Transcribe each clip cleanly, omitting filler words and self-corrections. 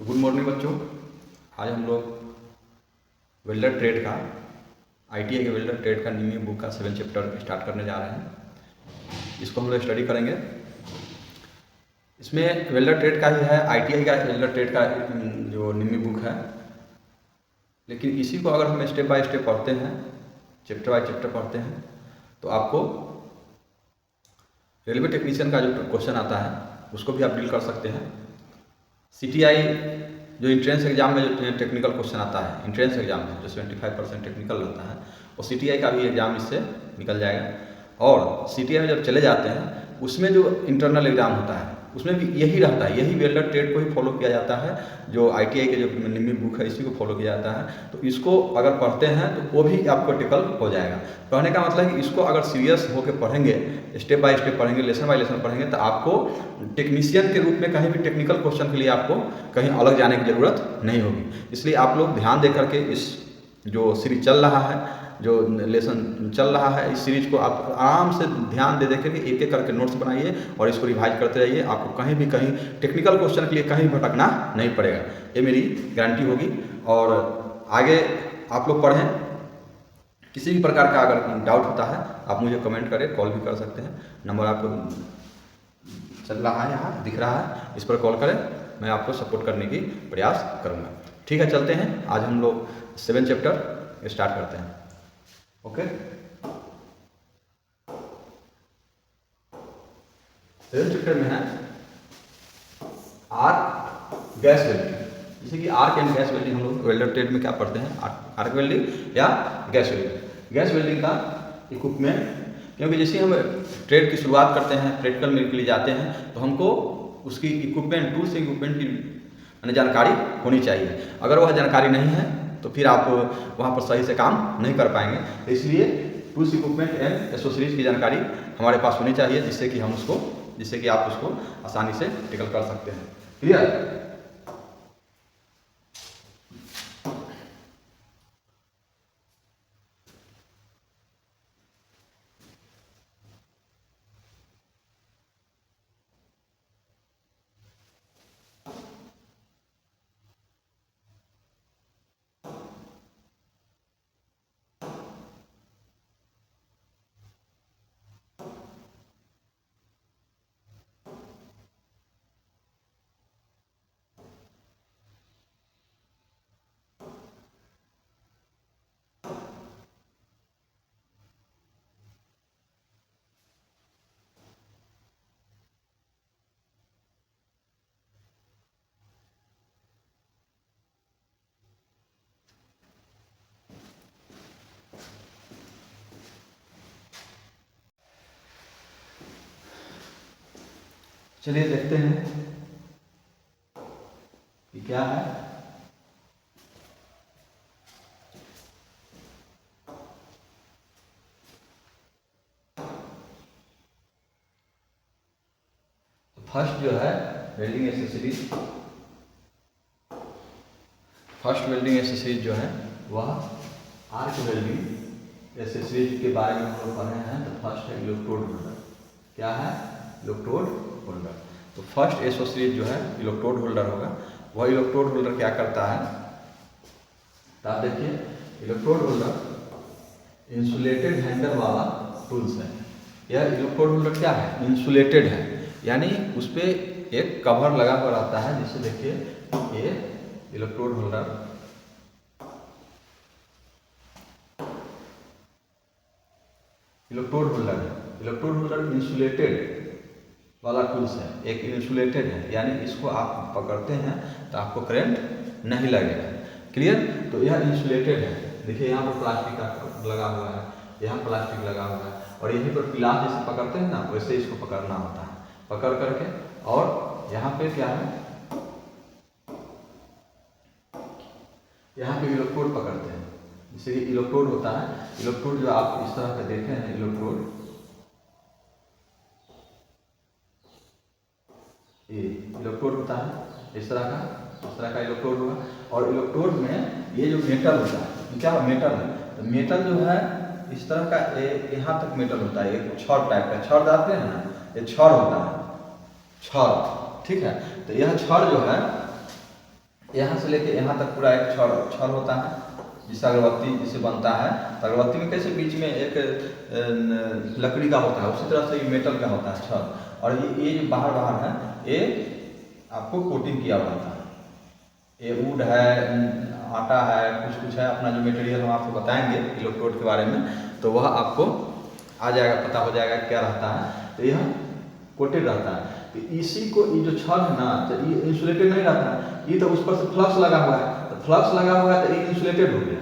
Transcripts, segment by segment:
तो good morning बच्चों। आज हम लोग वेल्डर ट्रेड का आईटीआई के वेल्डर ट्रेड का निमी बुक का 7 चैप्टर स्टार्ट करने जा रहे हैं। इसको हम लोग स्टडी करेंगे। इसमें वेल्डर ट्रेड का ही है, आईटीआई का वेल्डर ट्रेड का जो निमी बुक है। लेकिन इसी को अगर हम स्टेप बाय स्टेप पढ़ते हैं, चैप्टर बाय चैप्टर पढ़ते हैं, तो आपको रेलवे टेक्नीशियन का जो क्वेश्चन आता है उसको भी आप डील कर सकते हैं। सीटीआई जो इंट्रेंस एग्जाम में जो टेक्निकल क्वेश्चन आता है, इंट्रेंस एग्जाम में जो 75% टेक्निकल रहता है, और सीटीआई का भी एग्जाम इससे निकल जाएगा। और सीटीआई में जब चले जाते हैं उसमें जो इंटरनल एग्जाम होता है उसमें भी यही रहता है, यही वेल्डर ट्रेड को ही फॉलो किया जाता है। जो आईटीआई के जो निमी बुक है इसी को फॉलो किया जाता है। तो इसको अगर पढ़ते हैं तो वो भी आपको टिकल हो जाएगा। कहने का मतलब है कि इसको अगर सीरियस होकर पढ़ेंगे, स्टेप बाय स्टेप पढ़ेंगे, लेसन बाय लेसन पढ़ेंगे, तो आपको टेक्नीशियन के रूप में कहीं भी टेक्निकल क्वेश्चन के लिए आपको कहीं अलग जाने की ज़रूरत नहीं होगी। इसलिए आप लोग ध्यान दे करके इस जो सीरीज चल रहा है, जो लेसन चल रहा है, इस सीरीज को आप आराम से ध्यान दे करके एक एक करके नोट्स बनाइए और इसको रिवाइज करते रहिए। आपको कहीं भी कहीं टेक्निकल क्वेश्चन के लिए कहीं भटकना नहीं पड़ेगा, ये मेरी गारंटी होगी। और आगे आप लोग पढ़ें। किसी भी प्रकार का अगर डाउट होता है आप मुझे कमेंट करें, कॉल भी कर सकते हैं। नंबर आपको चल रहा है, यहाँ दिख रहा है, इस पर कॉल करें, मैं आपको सपोर्ट करने की प्रयास करूँगा। ठीक है, चलते हैं। आज हम लोग 7 चैप्टर स्टार्ट करते हैं। ओके, 7 चैप्टर में है आर्क गैस वेल्डिंग। जैसे कि आर्क एंड गैस वेल्डिंग हम लोग वेल्डर ट्रेड में क्या पढ़ते हैं, आर्क वेल्डिंग या गैस वेल्डिंग। गैस वेल्डिंग का इक्विपमेंट, क्योंकि जैसे हम ट्रेड की शुरुआत करते हैं, प्रैक्टिकल में के लिए जाते हैं, तो हमको उसकी इक्विपमेंट, टूल्स इक्विपमेंट की जानकारी होनी चाहिए। अगर वह जानकारी नहीं है तो फिर आप वहाँ पर सही से काम नहीं कर पाएंगे। इसलिए टूल्स इक्विपमेंट एंड एसेसरीज की जानकारी हमारे पास होनी चाहिए, जिससे कि आप उसको आसानी से टिकल कर सकते हैं। क्लियर? चलिए देखते हैं कि क्या है। फर्स्ट जो है welding accessories, first welding accessories जो है वह आर्क वेल्डिंग एसेसरीज के बारे में हम लोग पढ़ रहे हैं। तो फर्स्ट है इलेक्ट्रोड होल्डर। क्या है? Electrode holder. तो फर्स्ट एसेसरीज जो है इलेक्ट्रोड होल्डर होगा। वह इलेक्ट्रोड होल्डर क्या करता है, तो आप देखिए, इलेक्ट्रोड होल्डर इंसुलेटेड हैंडल वाला टूल्स है। यह इलेक्ट्रोड होल्डर क्या है? इंसुलेटेड है, यानी उस पर एक कवर लगा हुआ रहता है। जिससे देखिए ये इलेक्ट्रोड होल्डर, इलेक्ट्रोड होल्डर है। इलेक्ट्रोड होल्डर इंसुलेटेड वाला टूल्स है, एक इंसुलेटेड है, यानी इसको आप पकड़ते हैं तो आपको करंट नहीं लगेगा। क्लियर? तो यह इंसुलेटेड है। देखिए यहाँ पर प्लास्टिक का लगा हुआ है, यहाँ प्लास्टिक लगा हुआ है, और यहीं पर पिलास जैसे पकड़ते हैं ना, वैसे इसको पकड़ना होता है। पकड़ करके, और यहाँ पे क्या है, यहाँ पे इलेक्ट्रोड पकड़ते हैं। जैसे कि इलेक्ट्रोड होता है, इलेक्ट्रोड जो आप इस तरह का देखे हैं, इलेक्ट्रोड ये इलेक्ट्रोड होता है इस तरह का इलेक्ट्रोड होगा। और इलेक्ट्रोड में ये जो मेटल होता है, क्या मेटल है, तो मेटल जो है इस तरह का यहाँ तक मेटल होता है, एक छड़ टाइप का, छड़ डालते हैं ना, ये छड़ होता है, छड़। ठीक है? तो यह छड़ जो है यहाँ से लेके यहाँ तक पूरा एक छड़ छड़ होता है, जिससे अगरबत्ती जिसे बनता है। तो अगरबत्ती में कैसे बीच में एक लकड़ी का होता है, उसी तरह से ये मेटल का होता है छड़। और ये जो बाहर बाहर है ये आपको कोटिंग किया हुआ होता है। ये वुड है, आटा है, कुछ कुछ है, अपना जो मटेरियल हम आपको बताएंगे इलेक्ट्रोड के बारे में, तो वह आपको आ जाएगा, पता हो जाएगा क्या रहता है। तो यह कोटेड रहता है। तो इसी को ये जो छड़ है ना, तो ये इंसुलेटेड नहीं रहता है, ये तो उस पर से फ्लक्स लगा हुआ है, तो फ्लक्स लगा हुआ है तो ये इंसुलेटेड हो गया,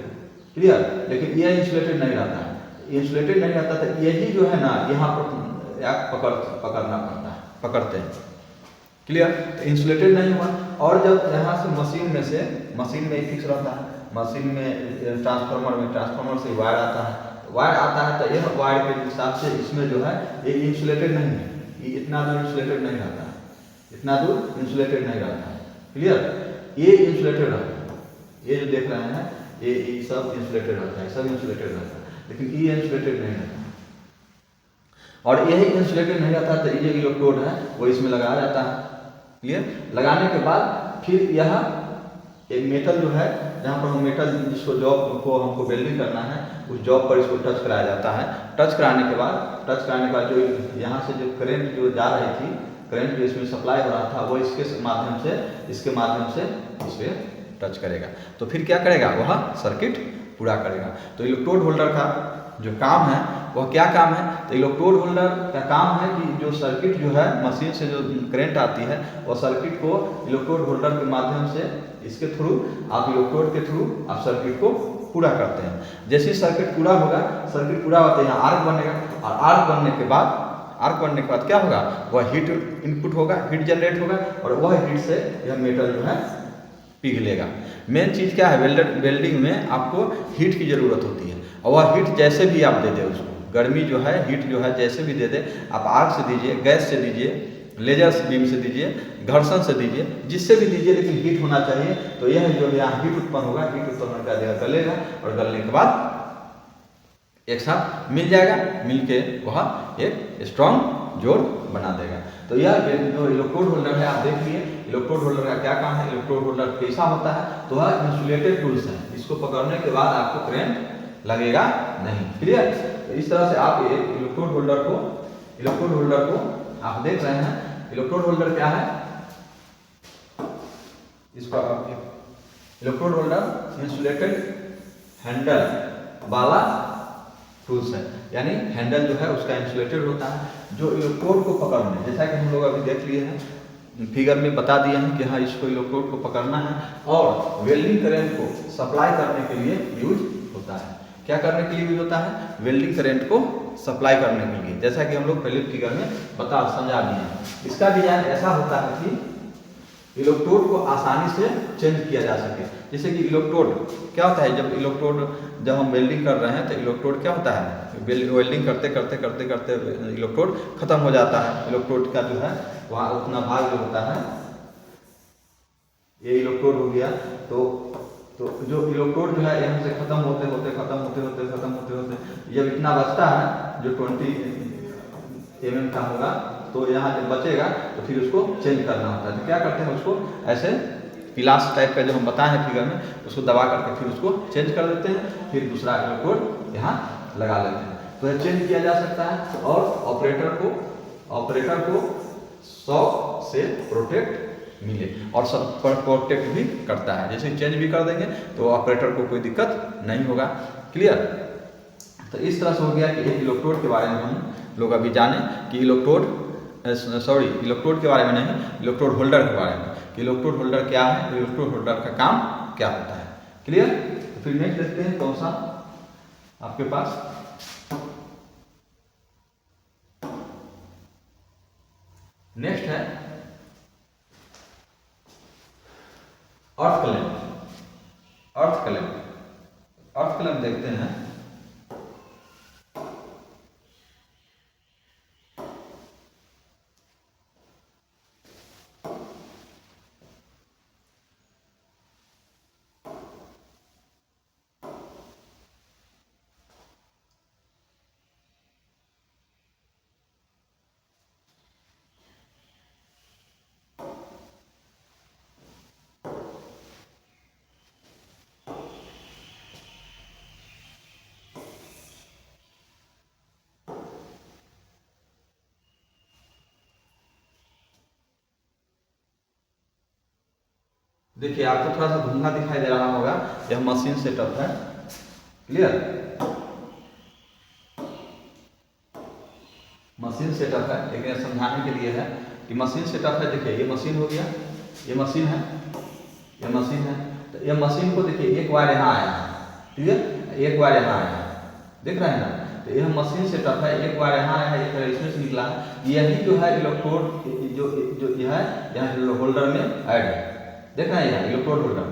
क्लियर। लेकिन ये इंसुलेटेड नहीं रहता है, इंसुलेटेड नहीं रहता, तो यही जो है ना यहाँ पर पकड़ना पड़ता है, पकड़ते हैं, क्लियर। तो इंसुलेटेड नहीं हुआ। और जब यहाँ से मशीन में फिक्स रहता है, मशीन में ट्रांसफार्मर से वायर आता है, वायर आता है तो यह वायर के हिसाब से इसमें जो है ये इंसुलेटेड नहीं है, ये इतना दूर इंसुलेटेड नहीं रहता है, इतना दूर इंसुलेटेड नहीं रहता है, क्लियर। ये इंसुलेटेड रहता है, ये जो देख रहे हैं ये सब इंसुलेटेड रहता है, सब इंसुलेटेड रहता है, लेकिन ये इंसुलेटेड नहीं रहता। और यही इंसुलेटेड नहीं रहता तो ये जो इलेक्ट्रोड है वो इसमें लगाया जाता है, क्लियर। लगाने के बाद फिर यह एक मेटल जो है, जहाँ पर हम मेटल जिसको जॉब को हमको वेल्डिंग करना है, उस जॉब पर इसको टच कराया जाता है। टच कराने के बाद जो यहाँ से जो करंट जो जा रही थी, करंट जो इसमें सप्लाई हो रहा था, वो इसके माध्यम से इस पर टच करेगा। तो फिर क्या करेगा, वह सर्किट पूरा करेगा। तो इलेक्ट्रोड होल्डर का जो काम है वह क्या काम है, तो इलेक्ट्रोड होल्डर का काम है कि जो सर्किट जो है मशीन से जो करंट आती है, वह सर्किट को इलेक्ट्रोड होल्डर के माध्यम से, इसके थ्रू आप इलेक्ट्रोड के थ्रू आप सर्किट को पूरा करते हैं। जैसे सर्किट पूरा होगा, सर्किट पूरा होता है, यहाँ आर्क बनेगा, और आर्क बनने के बाद क्या होगा, वह हीट इनपुट होगा, हीट जनरेट होगा, और वह हीट से यह मेटल जो है पिघलेगा। मेन चीज़ क्या है, वेल्डिंग में आपको हीट की ज़रूरत होती है, और वह हीट जैसे भी आप दे दें उसको, गर्मी जो है, हीट जो है जैसे भी दे दें, आप आर्क से दीजिए, गैस से दीजिए, लेजर बीम से दीजिए, घर्षण से दीजिए, जिससे भी दीजिए, लेकिन हीट होना चाहिए। तो यह जो यहाँ हीट उत्पन्न होगा, हीट उत्पन्न कर देगा, गलेगा, और गलने के बाद एक साथ मिल जाएगा, मिलके वह एक स्ट्रॉन्ग जोड़ बना देगा। तो यह जो इलेक्ट्रोड होल्डर है, आप देख लिए इलेक्ट्रोड होल्डर का क्या काम है, इलेक्ट्रोड होल्डर कैसा होता है, तो वह इंसुलेटेड टूल्स है, इसको पकड़ने के बाद आपको करंट लगेगा नहीं, क्लियर। तो इस तरह से आप एक इलेक्ट्रोड होल्डर को आप देख रहे हैं। इलेक्ट्रोड होल्डर क्या है, इसको आप इलेक्ट्रोड होल्डर इंसुलेटेड हैंडल वाला टूल्स है, यानी हैंडल जो है उसका इंसुलेटेड होता है, जो इलेक्ट्रोड को पकड़ने, जैसा कि हम लोग अभी देख लिए हैं, फिगर में बता दिए हैं कि हाँ इसको इलेक्ट्रोड को पकड़ना है, और वेल्डिंग करंट को सप्लाई करने के लिए यूज होता है। क्या करने के लिए यूज होता है, वेल्डिंग करंट को सप्लाई करने के लिए, जैसा कि हम लोग पहले फिगर में समझा दिए हैं। इसका डिजाइन ऐसा होता है कि इलेक्ट्रोड को आसानी से चेंज किया जा सके। जैसे कि इलेक्ट्रोड क्या होता है, जब हम वेल्डिंग कर रहे हैं तो इलेक्ट्रोड क्या होता है, वेल्डिंग करते इलेक्ट्रोड खत्म हो जाता है। इलेक्ट्रोड का जो है वहाँ उतना भाग जो होता है, ये इलेक्ट्रोड हो गया। तो जो इलेक्ट्रोड जो है यहाँ से खत्म होते जब इतना बचता है, जो 20 mm का होगा, तो यहाँ जब बचेगा तो फिर उसको चेंज करना होता है। तो क्या करते हैं, उसको ऐसे पिलास टाइप का जो हम बताए हैं फिगर में, उसको दबा करके फिर उसको चेंज कर देते हैं, फिर दूसरा इलेक्ट्रोड यहाँ लगा लेते हैं। तो यह चेंज किया जा सकता है, और ऑपरेटर को शॉक से प्रोटेक्ट मिले, और सब प्रोटेक्ट भी करता है। जैसे चेंज भी कर देंगे तो ऑपरेटर को कोई दिक्कत नहीं होगा, क्लियर। तो इस तरह से हो गया कि एक इलेक्ट्रोड के बारे में हम लोग अभी जाने कि इलेक्ट्रोड के बारे में नहीं, इलेक्ट्रोड होल्डर के बारे में, कि इलेक्ट्रोड होल्डर क्या है, इलेक्ट्रोड होल्डर का काम क्या होता है, क्लियर। तो फिर नेक्स्ट देखते हैं कौन सा आपके पास, नेक्स्ट है अर्थ क्लैंप देखते हैं। देखिए आपको थोड़ा सा धुंधला दिखाई दे रहा होगा, यह मशीन सेटअप है। क्लियर, मशीन सेटअप है, लेकिन समझाने के लिए है कि मशीन सेटअप है। देखिए ये मशीन हो गया, ये मशीन है, ये मशीन है। तो ये मशीन को देखिए एक वायर यहाँ आया है, ठीक है, एक वायर यहाँ आया है, देख रहे हैं ना। तो यह मशीन सेटअप है, एक वायर यहाँ आया है, एक वायर इसमें से निकला है। यही जो है इलेक्ट्रोड जो यह है यहाँ होल्डर में ऐड है, देख रहे हैं यहाँ इलेक्ट्रोड होल्डर,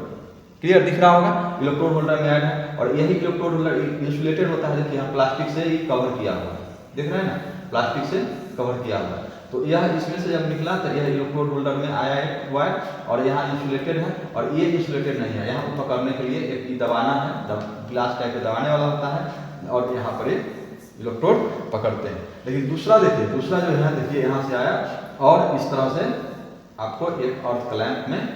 क्लियर दिख रहा होगा, इलेक्ट्रोड होल्डर में ऐड है। और यही इलेक्ट्रोड होल्डर इंसुलेटेड होता है, देखिए यहाँ प्लास्टिक से ही कवर किया हुआ है, देख रहे हैं ना, प्लास्टिक से कवर किया हुआ है। तो यह इसमें से जब निकला तो यह इलेक्ट्रोड होल्डर में आया एक वायर, और यहाँ इंसुलेटेड है, और ये इंसुलेटेड नहीं है। यहाँ पर पकड़ने के लिए एक दबाना है, ग्लास टाइप के दबाने वाला होता है, और यहाँ पर एक इलेक्ट्रोड पकड़ते हैं। लेकिन दूसरा देखिए, दूसरा जो है देखिए यहाँ से आया और इस तरह से आपको एक अर्थ क्लैंप में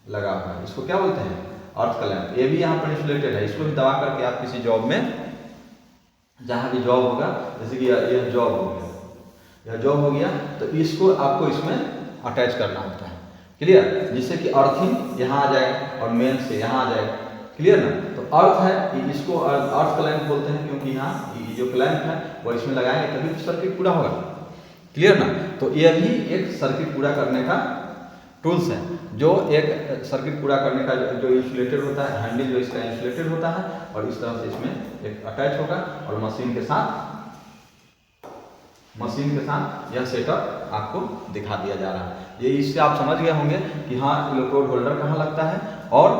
लगा हुआ है, इसको क्या बोलते हैं, अर्थ क्लैंप। ये भी यहाँ पर इंसुलेटेड है, इसको भी दबा करके आप किसी जॉब में, जहाँ भी जॉब होगा, जैसे कि यह जॉब हो गया, यह जॉब हो गया, तो इसको आपको इसमें अटैच करना होता है, क्लियर, जिससे कि अर्थिंग यहाँ आ जाएगा और मेन से यहाँ आ जाएगा, क्लियर ना। तो अर्थ है, इसको अर्थ क्लैंप बोलते हैं, क्योंकि यहाँ ये जो क्लैंप है वो इसमें लगाएंगे तभी तो सर्किट पूरा होगा, क्लियर ना। तो यह भी एक सर्किट पूरा करने का टूल्स है, जो एक सर्किट पूरा करने का जो इंसुलेटेड होता है, हैंडल जो इसका इंसुलेटेड होता है, और इस तरह से इसमें एक अटैच होगा, और मशीन के साथ यह सेटअप आपको दिखा दिया जा रहा है। ये इससे आप समझ गए होंगे कि हाँ इलेक्ट्रोड होल्डर कहाँ लगता है और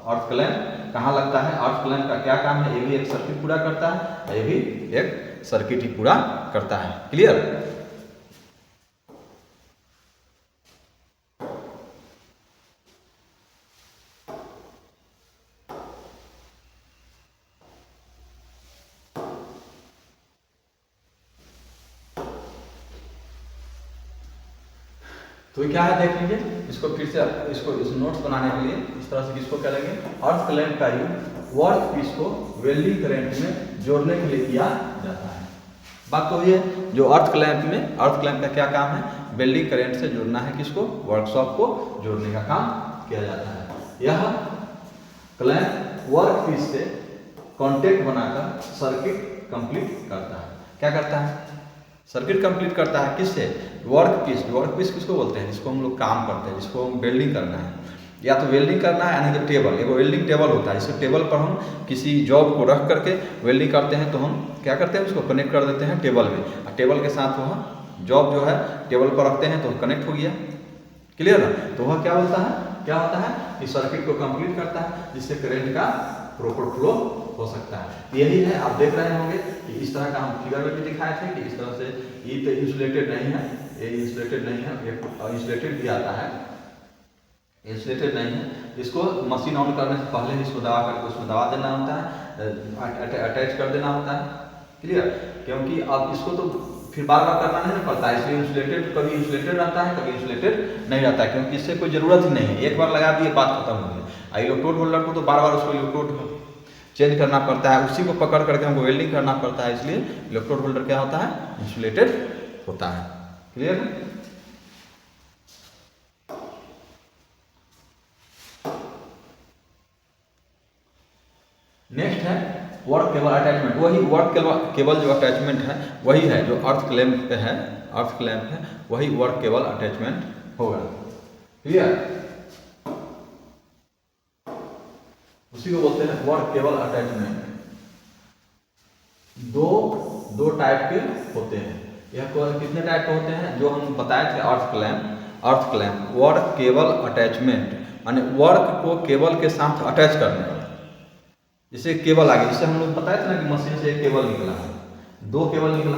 अर्थ क्लैंप कहाँ लगता है, अर्थ क्लैंप का क्या काम है, ये भी एक सर्किट पूरा करता है, ये भी एक सर्किट ही पूरा करता है, क्लियर। तो क्या है देख लीजिए, इसको फिर से इसको इस नोट्स बनाने के लिए इस तरह से इसको करेंगे। अर्थ क्लैंप का यूज वर्क पीस को वेल्डिंग करंट में जोड़ने के लिए किया जाता है। बात तो ये है, जो अर्थ क्लैंप में, अर्थ क्लैंप का क्या काम है, वेल्डिंग करंट से जोड़ना है, किसको, वर्कशॉप को जोड़ने का काम किया जाता है। यह क्लैंप वर्क पीस से कॉन्टेक्ट बनाकर सर्किट कंप्लीट करता है। क्या करता है, सर्किट कंप्लीट करता है, किससे, वर्क पीस। वर्क पीस किसको बोलते हैं, जिसको हम लोग काम करते हैं, जिसको हम वेल्डिंग करना है, या तो वेल्डिंग करना है, यानी कि टेबल, एक वेल्डिंग टेबल होता है, इस टेबल पर हम किसी जॉब को रख करके वेल्डिंग करते हैं, तो हम क्या करते हैं, उसको कनेक्ट कर देते हैं टेबल में, और टेबल के साथ वह जॉब जो है टेबल पर रखते हैं तो कनेक्ट हो गया, क्लियर ना। तो वह क्या बोलता है, क्या होता है कि सर्किट को कंप्लीट करता है, जिससे करंट का प्रॉपर फ्लो हो सकता है। यही है, आप देख रहे होंगे कि इस तरह का हम फिगर में भी दिखाए थे कि इस तरह से ये तो इंसुलेटेड नहीं है, ये इंसुलेटेड नहीं है, ये इंसुलेटेड भी आता है, इंसुलेटेड नहीं है। इसको मशीन ऑन करने से पहले इसको दबा करके उसमें दबा देना होता है, अटैच कर देना होता है, क्लियर। क्योंकि अब इसको तो फिर बार बार करना नहीं पड़ता है, इसलिए इंसुलेटेड कभी इंसुलेटेड रहता है, कभी इंसुलेटेड नहीं रहता है, क्योंकि इससे कोई ज़रूरत ही नहीं है, एक बार लगा दिए बात खत्म हो गई। इलेक्ट्रोड होल्डर को तो बार बार उसको इलेक्ट्रोड चेंज करना पड़ता है, उसी को पकड़ करके हमको वेल्डिंग करना पड़ता है, इसलिए इलेक्ट्रोड होल्डर क्या होता है, इंसुलेटेड होता है, क्लियर है। नेक्स्ट है वर्क केबल अटैचमेंट। वही वर्क केबल जो अटैचमेंट है वही है जो अर्थ क्लैंप है, अर्थ क्लैंप है वही वर्क केबल अटैचमेंट होगा, क्लियर। उसी को बोलते हैं वर्क केबल अटैचमेंट। दो टाइप के होते हैं, यह कितने टाइप के होते हैं, जो हम बताए थे अर्थ क्लैंप, वर्क केबल अटैचमेंट, यानी वर्क को केबल के साथ अटैच करने वाला। जैसे केबल आ गया, जिससे हम लोग बताए थे ना कि मशीन से एक केबल निकला है, दो केबल निकला,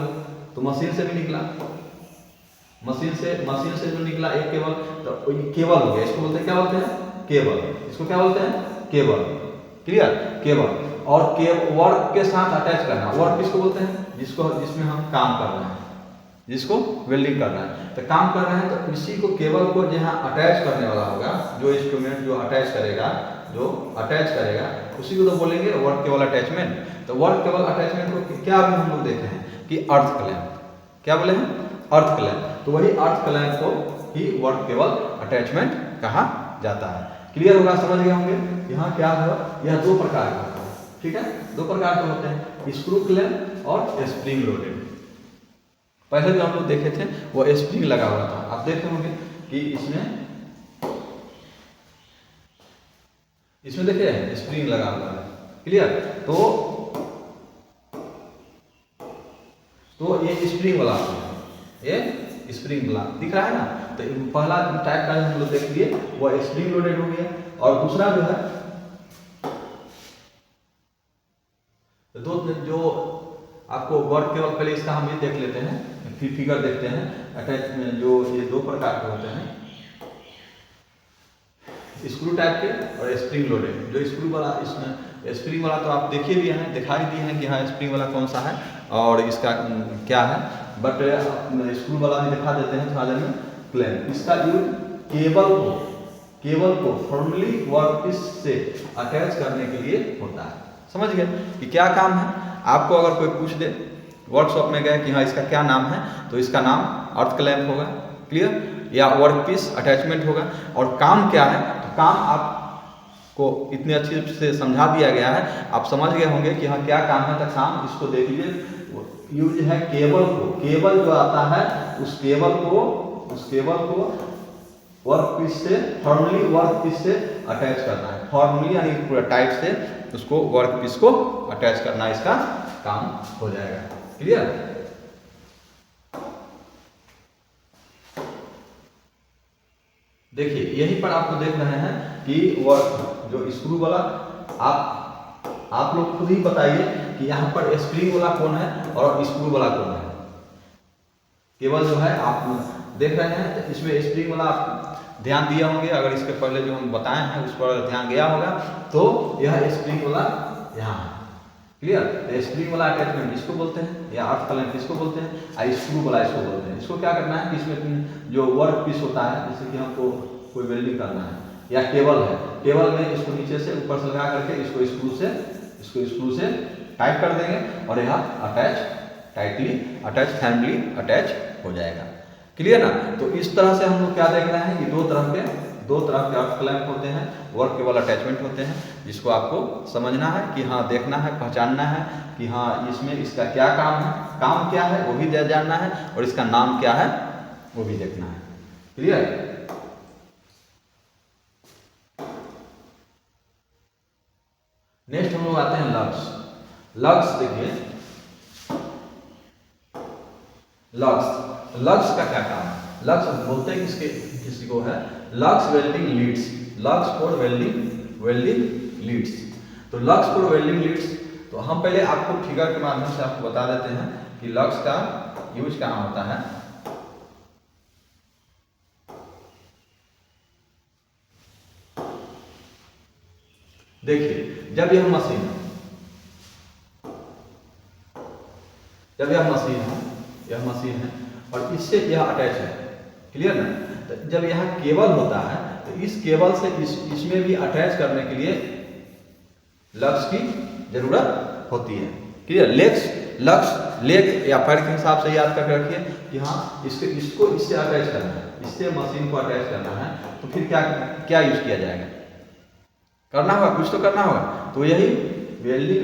तो मशीन से भी निकला, मशीन से जो निकला एक केबल, तो ये केबल हो गया, इसको बोलते हैं, क्या बोलते हैं, केबल। इसको क्या बोलते हैं, केबल, क्लियर, केबल। और वर्क के साथ अटैच करना, वर्क किसको बोलते हैं, जिसमें हम काम कर रहे हैं, जिसको वेल्डिंग कर रहे हैं, तो काम कर रहे हैं, तो इसी को केबल को जहाँ अटैच करने वाला होगा, जो इंस्ट्रूमेंट जो अटैच करेगा उसी को तो बोलेंगे वर्क केबल अटैचमेंट। तो वर्क केबल अटैचमेंट को क्या अभी हम लोग देखे हैं कि अर्थ क्लैंप, क्या बोले हैं, अर्थ क्लैंप। तो वही अर्थ क्लैंप को ही वर्क केबल अटैचमेंट कहा जाता है, क्लियर होगा, समझ गए होंगे। यहाँ क्या हुआ, यह दो प्रकार का होता है, ठीक है, दो प्रकार के होते हैं, स्क्रू क्लैंप और स्प्रिंग लोडेड। पहले जो हम लोग देखे थे वो स्प्रिंग लगा हुआ था, आप देखे होंगे कि इसमें देखिए स्प्रिंग लगा हुआ है, क्लियर। तो ये स्प्रिंग वाला है, ये स्प्रिंग वाला दिख रहा है ना। तो पहला टाइप का हम लोग देख लिए वो स्प्रिंग लोडेड हो गया, और दूसरा जो है दो जो आपको वर्क केवल, पहले इसका हम ये देख लेते हैं, फिर फिगर देखते हैं। अटैच जो ये दो प्रकार के होते हैं, स्क्रू टाइप के और स्प्रिंग लोडेड। जो स्क्रू वाला, इसमें स्प्रिंग वाला तो आप देखिए भी हैं, दिखाई दिए हैं कि हाँ स्प्रिंग वाला कौन सा है और इसका क्या है, बट स्क्रू वाला भी दिखा देते हैं थोड़ा देर में। क्लैंप, इसका यूज केबल को फॉर्मली वर्कपीस से अटैच करने के लिए होता है। समझ गए कि क्या काम है। आपको अगर कोई पूछ दे, वर्कशॉप में गए कि हाँ इसका क्या नाम है, तो इसका नाम अर्थ क्लैंप होगा, क्लियर, या वर्कपीस अटैचमेंट होगा। और काम क्या है, तो काम आपको इतने अच्छे से समझा दिया गया है, आप समझ गए होंगे कि हाँ क्या काम है। तो काम इसको देख लीजिए, यूज है केबल को, केबल जो आता है उस केबल को वर्कपीस से, फॉर्मली वर्कपीस से अटैच करना है। फॉर्मली यानी पूरा टाइट से उसको वर्कपीस को अटैच करना, इसका काम हो जाएगा, क्लियर। देखिए यहीं पर आपको देख रहे हैं कि वर्क जो स्क्रू वाला, आप लोग खुद ही बताइए कि यहाँ पर स्प्रिंग वाला कौन है और स्क्रू वाला कौन है। केवल जो है आप देख रहे हैं, तो इसमें स्प्रिंग वाला आप ध्यान दिए होंगे, अगर इसके पहले जो हम बताए हैं उस पर ध्यान गया होगा, तो यह स्प्रिंग वाला यहाँ है, क्लियर। स्प्रिंग वाला अटैचमेंट इसको बोलते हैं, या अर्थ क्लैंप इसको बोलते हैं, और स्क्रू वाला इसको बोलते हैं। इसको क्या करना है कि इसमें जो वर्क पीस होता है, जैसे कि हमको कोई वेल्डिंग करना है, या टेबल है, टेबल में इसको नीचे से ऊपर से लगा करके इसको स्क्रू से टाइट कर देंगे और यह टाइटली अटैच, फैमिली अटैच हो जाएगा, क्लियर ना। तो इस तरह से हम लोग क्या देख रहे हैं कि दो तरह के अर्थ क्लैंप होते हैं, वर्क केबल अटैचमेंट होते हैं, जिसको आपको समझना है कि हाँ देखना है, पहचानना है कि हाँ इसमें इसका क्या काम है, काम क्या है वो भी जानना है, और इसका नाम क्या है वो भी देखना है, क्लियर। नेक्स्ट हम लोग आते हैं लग्स। देखिए लग्स का क्या काम है। लग्स बोलते हैं किसी को है lugs welding leads, lugs for welding leads. तो लग्स फॉर वेल्डिंग लीड्स, तो हम पहले आपको फिगर के माध्यम से आपको बता देते हैं कि लग्स का यूज कहाँ होता है। देखिए जब यह मशीन है और इससे यह अटैच है, क्लियर ना। तो जब यहाँ केबल होता है तो इस केबल से इसमें भी अटैच करने के लिए लग्स की जरूरत होती है, क्लियर। लेग या पैर के हिसाब से याद करके रखिए कि हाँ इसको इससे अटैच करना है, इससे मशीन को अटैच करना है। तो फिर क्या यूज किया जाएगा, करना होगा, कुछ तो करना होगा। तो यही वेल्डिंग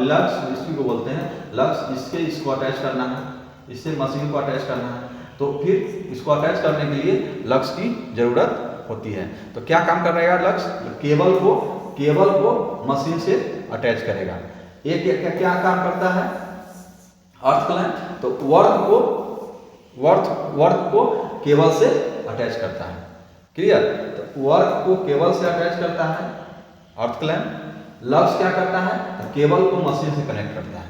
लग्स इसी को बोलते हैं, लग्स इसको अटैच करना है, इससे मशीन को अटैच करना है। तो फिर इसको अटैच करने के लिए लग्स की जरूरत होती है। तो क्या काम करेगा लग्स, केबल को मशीन से अटैच करेगा। एक क्या काम करता है अर्थ क्लैंप, तो वर्क को केबल से अटैच करता है, क्लियर। तो वर्क को केबल से अटैच करता है अर्थ क्लैंप। लग्स क्या करता है, तो केबल को मशीन से कनेक्ट करता है,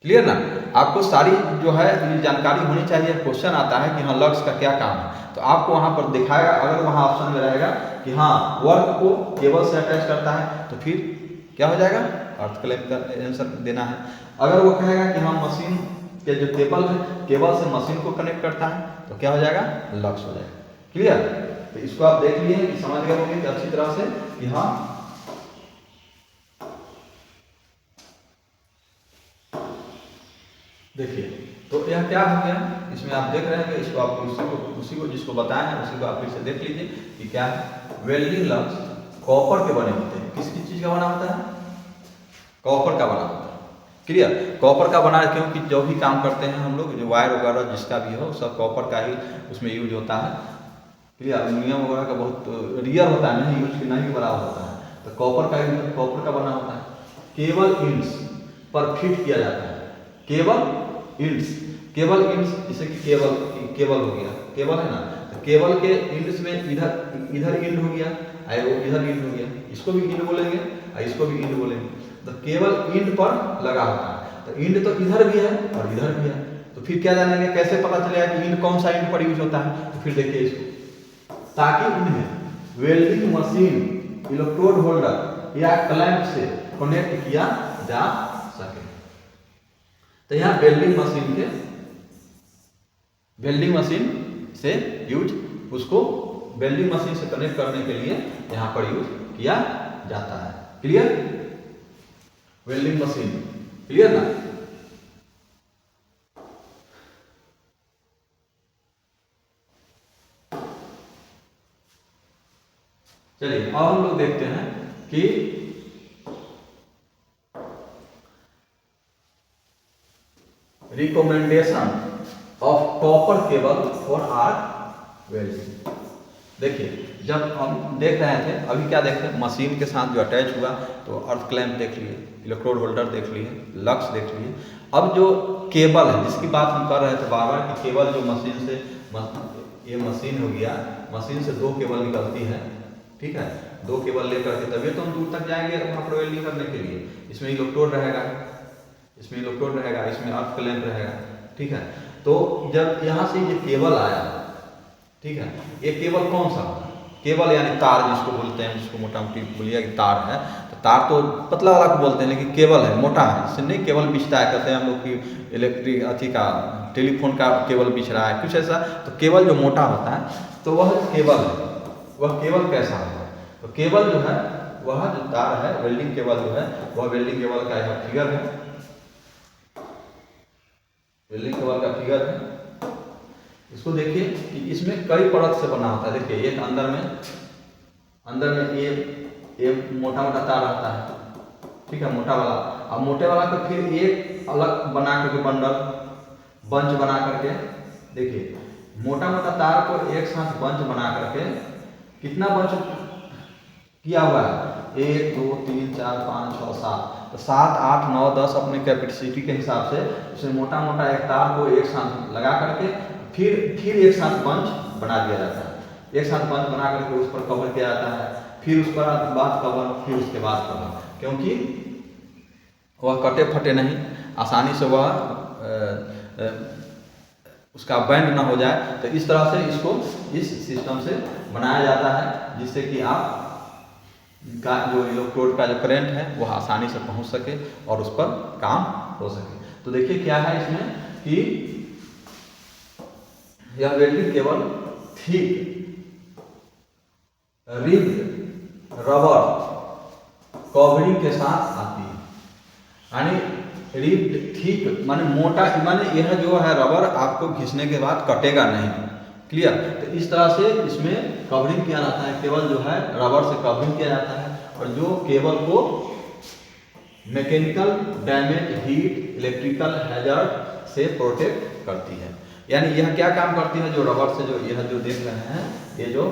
क्लियर ना। आपको सारी जो है ये जानकारी होनी चाहिए। क्वेश्चन आता है कि हाँ लग्स का क्या काम है, तो आपको वहां पर दिखाएगा, अगर वहां ऑप्शन में रहेगा कि हाँ वर्क को केबल से अटैच करता है, तो फिर क्या हो जाएगा, अर्थ क्लैंप का आंसर देना है। अगर वो कहेगा कि हाँ मशीन के जो केबल से मशीन को कनेक्ट करता है, तो क्या हो जाएगा, लग्स हो जाएगा, क्लियर। तो इसको आप देख लिए कि समझ गए होंगे कि अच्छी तरह से कि हाँ देखिए। तो यह क्या हो गया, इसमें आप देख रहे हैं कि इसको आप उसी को जिसको बताया है उसी को आप फिर से देख लीजिए कि क्या है वेल्डिंग लग्स। कॉपर के बने होते हैं। किस चीज़ का बना होता है? कॉपर का बना होता है। क्लियर? कॉपर का बना है क्योंकि जो भी काम करते हैं हम लोग, जो वायर वगैरह जिसका भी हो, सब कॉपर का ही उसमें यूज होता है। क्लियर? एल्युमिनियम वगैरह का बहुत रियर होता है, नहीं यूज नहीं बराबर होता है, तो कॉपर का यूज कॉपर का बना होता है। केबल इंड्स पर फिट किया जाता है। केबल इंड्स जैसे कि केबल हो गया, केबल है ना, तो केबल के इंड्स में इधर इंड हो गया, इधर इंड हो गया, इसको भी इंड बोलेंगे और इसको भी इंड बोलेंगे। तो केबल इंड पर लगा होता है, तो इंड तो इधर भी है और इधर भी है, तो फिर क्या जानेंगे, कैसे पता चलेगा कि इंड कौन सा इंड पर यूज होता है? तो फिर देखिए इसको, ताकि इन्हें वेल्डिंग मशीन, इलेक्ट्रोड होल्डर या क्लैंप से कनेक्ट किया जा सके। तो यहाँ वेल्डिंग मशीन से यूज, उसको वेल्डिंग मशीन से कनेक्ट करने के लिए यहाँ पर यूज किया जाता है। क्लियर? वेल्डिंग मशीन, क्लियर ना? चलिए अब हम लोग देखते हैं कि recommendation of copper cable for arc welding. देखिए जब हम देख रहे थे, अभी क्या देखते हैं, मशीन के साथ जो अटैच हुआ, तो अर्थ क्लैंप देख लिए, इलेक्ट्रोड होल्डर देख लिए, लक्स देख लिए। अब जो केबल है जिसकी बात हम कर रहे थे बार बार कि केबल जो मशीन से, ये मशीन हो गया, मशीन से दो केबल निकलती है, ठीक है, दो केबल लेकर के तभी तो हम दूर तक जाएंगे वहाँ पर वेल्डिंग करने के लिए। इसमें इलेक्ट्रोड रहेगा, इसमें अर्थ क्लैंप रहेगा, ठीक है। तो जब यहाँ से ये केबल आया, ठीक है, ये केबल कौन सा? केबल यानी तार जिसको बोलते हैं, जिसको मोटा मोटी बोलिए कि तार है, तो तार तो पतला वाला को बोलते हैं, लेकिन केबल है मोटा है, इससे नहीं केबल बिछता है, कहते हैं हम लोग कि इलेक्ट्रिक अथी का टेलीफोन का केबल बिछ रहा है, कुछ ऐसा। तो केबल जो मोटा होता है तो वह केबल है। वह केबल कैसा है? तो केबल जो है, वह जो तार है, वेल्डिंग केबल जो है, वह वेल्डिंग केबल का यह फिगर है, वेल्डिंग केबल का फिगर है। इसको देखिए कि इसमें कई परत से बना होता है। देखिए एक अंदर में ये मोटा तार रहता है, ठीक है, मोटा वाला। अब मोटे वाला को फिर एक अलग बना करके बंच बना करके, देखिए मोटा तार को एक साथ बंच बना करके, कितना बंच किया हुआ है, 1 2 3 4 5 6 7, तो 7 8 9 10 अपने कैपेसिटी के हिसाब से उसमें मोटा एक तार को एक साथ लगा करके फिर एक साथ बंच बना दिया जाता है। एक साथ बंच बना करके उस पर कवर किया जाता है, फिर उस पर बाद कवर, फिर उसके बाद कवर, क्योंकि वह कटे फटे नहीं, आसानी से वह उसका बैंड ना हो जाए। तो इस तरह से इसको इस सिस्टम से बनाया जाता है, जिससे कि आप का जो इलेक्ट्रोड का जो करंट है वह आसानी से पहुंच सके और उस पर काम हो सके। तो देखिए क्या है इसमें कि यह welding cable thick ribbed rubber covering के साथ आती है, यानी रिब्ड थिक माने मोटा, माने यह जो है रबर आपको घिसने के बाद कटेगा नहीं। क्लियर? तो इस तरह से इसमें कवरिंग किया जाता है, केबल जो है रबर से कवरिंग किया जाता है, और जो केबल को mechanical damage, heat, electrical hazard से प्रोटेक्ट करती है। यानी यह क्या काम करती है, जो रबर से जो यह जो देख रहे हैं, ये जो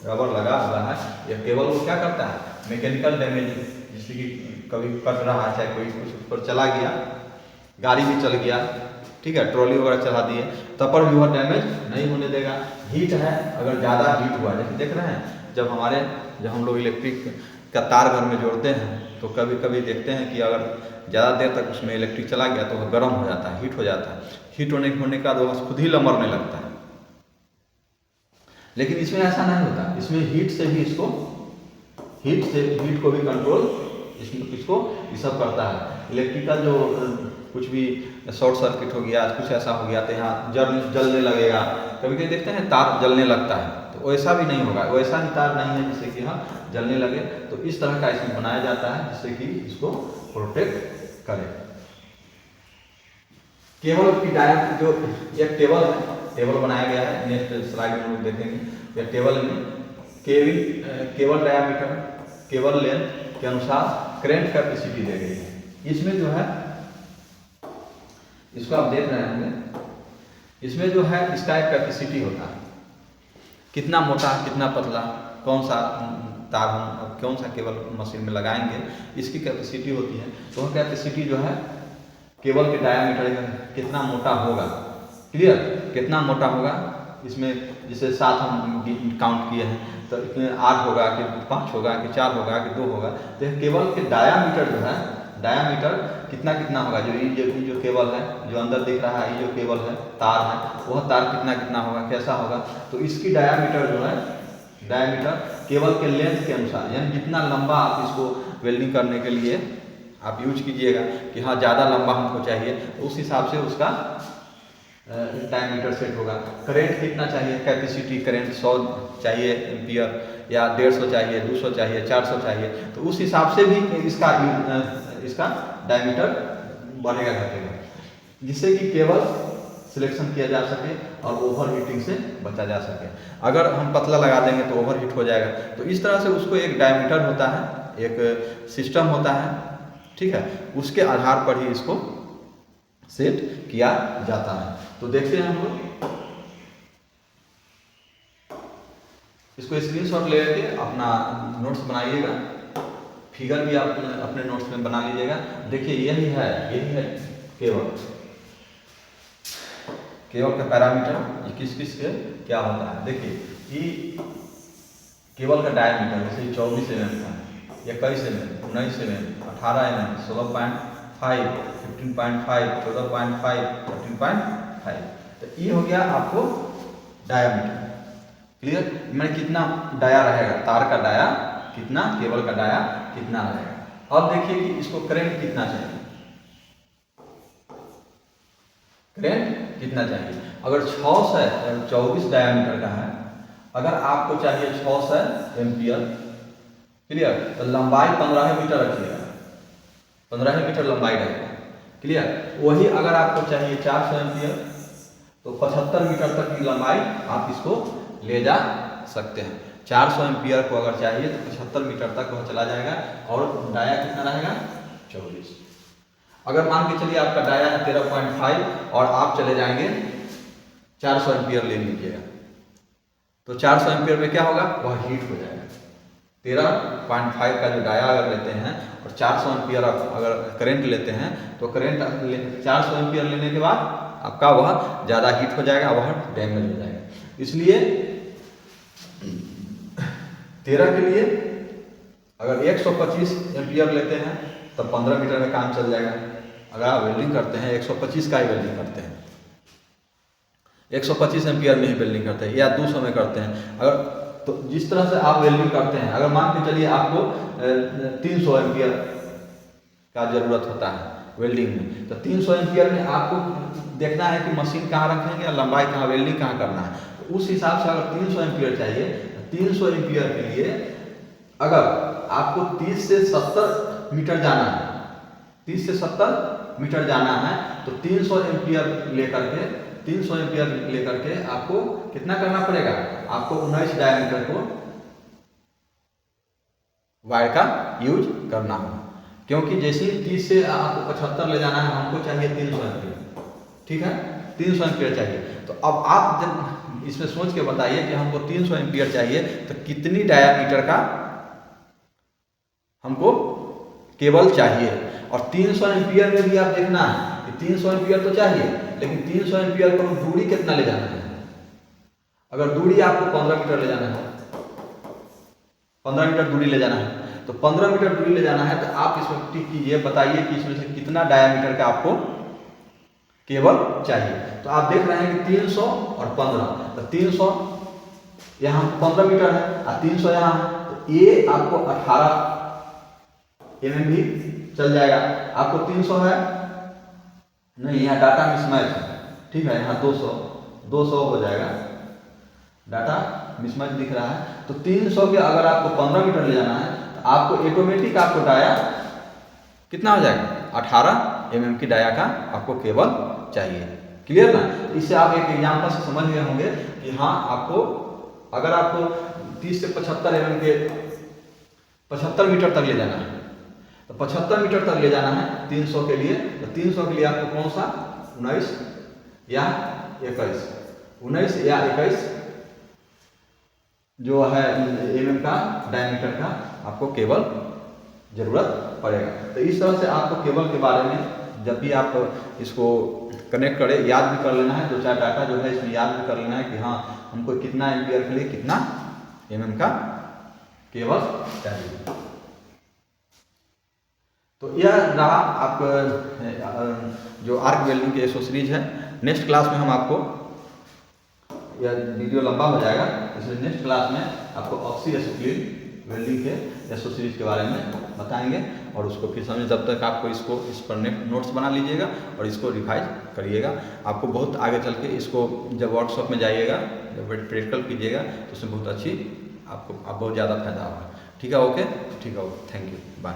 रबर लगा हुआ है, यह केबल को क्या करता है, मैकेनिकल डैमेज, जैसे कि कभी कट रहा है, चाहे कोई कुछ ऊपर चला गया, गाड़ी भी चल गया, ठीक है, ट्रॉली वगैरह चला दिए, तब पर भी वह डैमेज नहीं होने देगा। हीट है, अगर ज़्यादा हीट हुआ, जैसे देख रहे हैं जब हम लोग इलेक्ट्रिक का तार घर में जोड़ते हैं, तो कभी कभी देखते हैं कि अगर ज़्यादा देर तक उसमें इलेक्ट्रिक चला गया तो वह गर्म हो जाता है, हीट हो जाता है। हीट होने के बाद वह खुद ही लमरने लगता है। लेकिन इसमें ऐसा नहीं होता, इसमें हीट से भी हीट को भी कंट्रोल इसको ये सब करता है। इलेक्ट्रिकल जो कुछ भी शॉर्ट सर्किट हो गया, कुछ ऐसा हो गया, तो यहाँ जलने लगेगा, कभी कभी देखते हैं तार जलने लगता है, तो वैसा भी नहीं होगा, वैसा ही तार नहीं है जिससे कि यहाँ जलने लगे। तो इस तरह का इसमें बनाया जाता है जिससे कि इसको प्रोटेक्ट करे। केबल की डायरेक्ट जो एक टेबल बनाया गया है, नेक्स्ट स्लाइड में लोग देखेंगे। यह टेबल में केबल डायामीटर केबल लेंथ के अनुसार करंट कैपेसिटी दी गई है। इसमें जो है, इसको आप देख रहे होंगे, इसमें जो है इसका एक कैपेसिटी होता है, कितना मोटा कितना पतला, कौन सा तार हम कौन सा केबल मशीन में लगाएंगे, इसकी कैपेसिटी होती है। तो वह कैपेसिटी जो है केबल के डायामीटर कितना मोटा होगा, क्लियर, कितना मोटा होगा, इसमें जैसे 7 हम काउंट किए हैं, तो इसमें 8 होगा कि 5 होगा कि 4 होगा कि 2 होगा। तो केबल के डायामीटर जो है, डायामीटर कितना कितना होगा, जो केबल है, जो अंदर दिख रहा है, ये जो केबल है, तार है, वह तार कितना कितना होगा, कैसा होगा। तो इसकी डायामीटर जो है, डायामीटर केबल के लेंथ के अनुसार, यानी जितना लंबा आप इसको वेल्डिंग करने के लिए आप यूज कीजिएगा कि हाँ ज़्यादा लंबा हमको चाहिए, तो उस हिसाब से उसका डायमीटर सेट होगा। करंट कितना चाहिए, कैपेसिटी करंट 100 चाहिए एम्पियर या 150 चाहिए, 200 चाहिए, 400 चाहिए, तो उस हिसाब से भी इसका डायमीटर बढ़ेगा घटेगा, जिससे कि केबल सिलेक्शन किया जा सके और ओवर हीटिंग से बचा जा सके। अगर हम पतला लगा देंगे तो ओवर हीट हो जाएगा। तो इस तरह से उसको एक डायमीटर होता है, एक सिस्टम होता है, ठीक है, उसके आधार पर ही इसको सेट किया जाता है। तो देखते हैं हम लोग, इसको स्क्रीनशॉट लेके अपना नोट्स बनाइएगा, फिगर भी आप अपने नोट्स में बना लीजिएगा। देखिए यही है केबल, केबल का पैरामीटर ये किस किस के क्या होता है। देखिए ये केबल का डायमीटर जैसे 24 mm का, 21 mm, 19 mm, 18 mm, 16.5, 15.5, 14.5, 13.5। तो ये हो गया आपको डायामीटर, क्लियर। मैंने कितना डाया रहेगा, तार का डाया कितना, केबल का डाया कितना रहेगा। अब देखिए कि इसको करंट कितना चाहिए, करंट कितना चाहिए। अगर 624 डायमीटर का है, अगर आपको चाहिए 600 एम्पियर, क्लियर, तो लंबाई 15 मीटर रखिएगा, 15 मीटर लंबाई रहेगा, क्लियर। वही अगर आपको चाहिए 400 एम्पियर, तो 75 मीटर तक की लंबाई आप इसको ले जा सकते हैं। 400 एम्पियर को अगर चाहिए तो 75 मीटर तक वह चला जाएगा, और डाया कितना रहेगा, 24। अगर मान के चलिए आपका डाया है 13.5 और आप चले जाएंगे 400 एम्पियर ले लीजिएगा, तो 400 एम्पियर में क्या होगा, वह हीट हो जाएगा। 13.5 का जो डाया अगर लेते हैं और 400 एम्पियर अगर करंट लेते हैं, तो करंट 400 एम्पियर लेने के बाद आपका वह ज़्यादा हीट हो जाएगा, वह डैमेज हो जाएगा। इसलिए 13 के लिए अगर 125 एम्पियर लेते हैं तो 15 मीटर में काम चल जाएगा। अगर आप वेल्डिंग करते हैं 125 का ही वेल्डिंग करते हैं, 125 एम्पियर में ही वेल्डिंग करते हैं या 200 में करते हैं, अगर तो जिस तरह से आप वेल्डिंग करते हैं, अगर मान के चलिए आपको 300 एम्पियर का ज़रूरत होता है वेल्डिंग में, तो 300 एम्पियर में आपको देखना है कि मशीन कहाँ रखेंगे या लंबाई कहाँ, वेल्डिंग कहाँ करना है। तो उस हिसाब से अगर 300 एम्पियर चाहिए, तो 300 एम्पियर के लिए अगर आपको 30 से 70 मीटर जाना है, 30 से 70 मीटर जाना है, तो 300 एम्पियर लेकर के आपको कितना करना पड़ेगा, आपको 19 डायमीटर को वायर का यूज करना होगा। क्योंकि जैसे 30 से आपको 75 ले जाना है, हमको चाहिए 300 एम्पियर, ठीक है, 300 एम्पियर चाहिए। तो अब आप जब इसमें सोच के बताइए कि हमको 300 एम्पियर चाहिए, तो कितनी डायामीटर का हमको केबल चाहिए। और 300 एम्पियर में भी आप देखना है कि 300 एम्पियर तो चाहिए, लेकिन 300 एम्पियर को दूरी कितना ले जाना है। अगर दूरी आपको 15 मीटर ले जाना है, 15 मीटर दूरी ले जाना है, तो 15 मीटर दूरी ले जाना है, तो आप इसमें टिक कीजिए, बताइए कि इसमें से कितना डायामीटर का आपको केबल चाहिए। तो आप देख रहे हैं कि 300 और 15, तो 300 यहाँ 15 मीटर है और 300 यहाँ है, तो ये आपको 18 mm भी चल जाएगा। आपको 300 है नहीं, यहाँ डाटा मिसमैच है, ठीक है, यहाँ 200 हो जाएगा, डाटा मिसमैच दिख रहा है। तो 300 के अगर आपको 15 मीटर ले जाना है, तो आपको ऑटोमेटिक आपको डाया कितना हो जाएगा, 18 mm की डाया का आपको केबल चाहिए, क्लियर ना। इससे आप एक एग्जाम्पल से समझ गए होंगे कि हाँ, आपको अगर आपको 30 से 75 mm के 75 मीटर तक ले जाना है। तो 75 मीटर तक ले जाना है 300 के लिए। तो 300 के लिए आपको कौन सा 19 या 21, 19 या 21 जो है mm का डायमीटर का आपको केबल जरूरत पड़ेगा। तो इस तरह से आपको केबल के बारे में जब भी आप इसको कनेक्ट करें याद भी कर लेना है, दो चार डाटा जो है इसमें याद भी कर लेना है कि हाँ हमको कितना एम्पियर के लिए कितना mm का केबल चाहिए। तो यह रहा आप जो आर्क वेल्डिंग के एसोसीरीज है। नेक्स्ट क्लास में हम आपको, यह वीडियो लंबा हो जाएगा इसलिए नेक्स्ट क्लास में आपको ऑक्सी एसिक्लिन वेल्डिंग के एसोसीरीज के बारे में बताएंगे और उसको फिर समझ। जब तक आपको इसको इस पर नोट्स बना लीजिएगा और इसको रिवाइज करिएगा। आपको बहुत आगे चल के इसको जब वर्कशॉप में जाइएगा, जब प्रैक्टिकल कीजिएगा तो उसमें बहुत अच्छी आपको बहुत ज़्यादा फायदा होगा। ठीक है, ओके, ठीक है, ओके, थैंक यू, बाय।